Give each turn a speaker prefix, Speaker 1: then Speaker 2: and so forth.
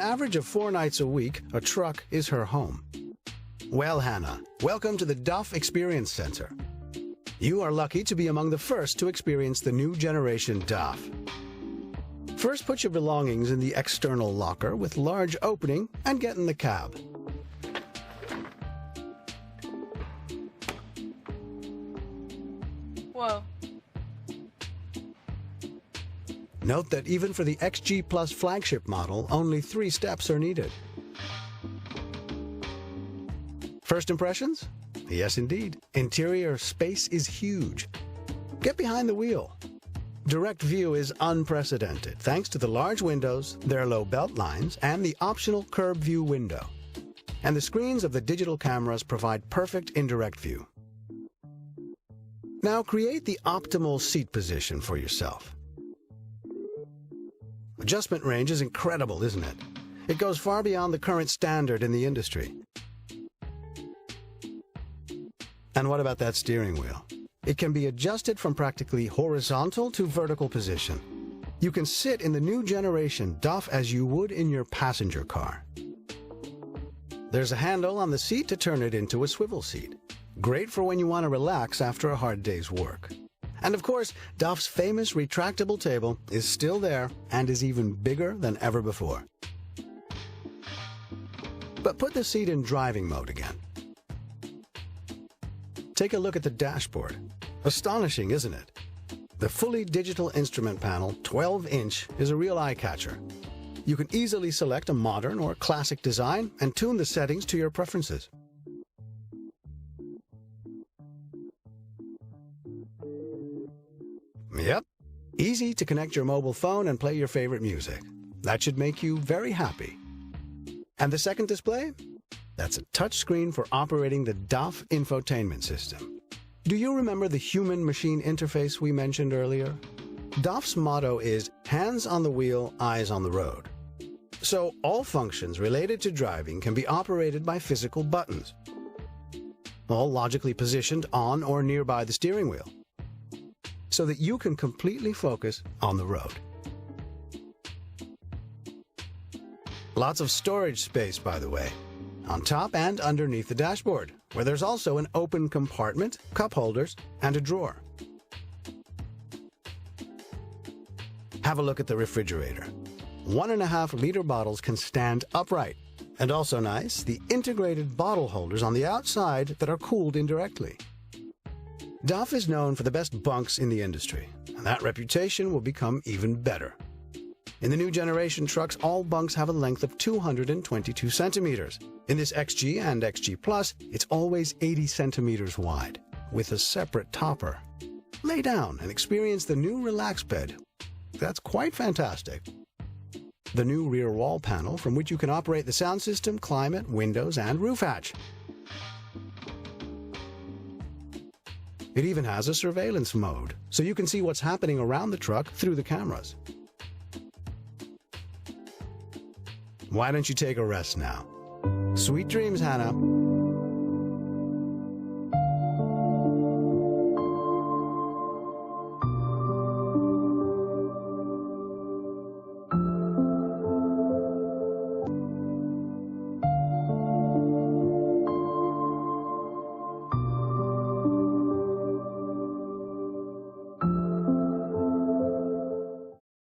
Speaker 1: average of 4 nights a week, a truck is her home. Well, Hannah, welcome to the DAF Experience Center. You are lucky to be among the first to experience the new generation DAF. First, put your belongings in the external locker with large opening and get in the cab.
Speaker 2: Whoa.
Speaker 1: Note that even for the XG Plus flagship model, only 3 steps are needed. First impressions? Yes, indeed. Interior space is huge. Get behind the wheel. Direct view is unprecedented thanks to the large windows, their low belt lines, and the optional curb view window. And the screens of the digital cameras provide perfect indirect view. Now create the optimal seat position for yourself. Adjustment range is incredible, isn't it? It goes far beyond the current standard in the industry. And what about that steering wheel? It can be adjusted from practically horizontal to vertical position. You can sit in the new generation DAF as you would in your passenger car. There's a handle on the seat to turn it into a swivel seat. Great for when you want to relax after a hard day's work. And of course, DAF's famous retractable table is still there and is even bigger than ever before. But put the seat in driving mode again. Take a look at the dashboard. Astonishing, isn't it? The fully digital instrument panel, 12-inch, is a real eye-catcher. You can easily select a modern or classic design and tune the settings to your preferences. Yep, easy to connect your mobile phone and play your favorite music. That should make you very happy. And the second display? That's a touchscreen for operating the DAF infotainment system. Do you remember the human-machine interface we mentioned earlier? DAF's motto is hands on the wheel, eyes on the road. So all functions related to driving can be operated by physical buttons, all logically positioned on or nearby the steering wheel, so that you can completely focus on the road. Lots of storage space, by the way, on top and underneath the dashboard, where there's also an open compartment, cup holders, and a drawer. Have a look at the refrigerator. 1.5-liter bottles can stand upright. And also nice, the integrated bottle holders on the outside that are cooled indirectly. DAF is known for the best bunks in the industry, and that reputation will become even better. In the new generation trucks, all bunks have a length of 222 centimeters. In this XG and XG Plus, it's always 80 centimeters wide, with a separate topper. Lay down and experience the new relax bed. That's quite fantastic. The new rear wall panel from which you can operate the sound system, climate, windows, and roof hatch. It even has a surveillance mode, so you can see what's happening around the truck through the cameras. Why don't you take a rest now? Sweet dreams, Hannah.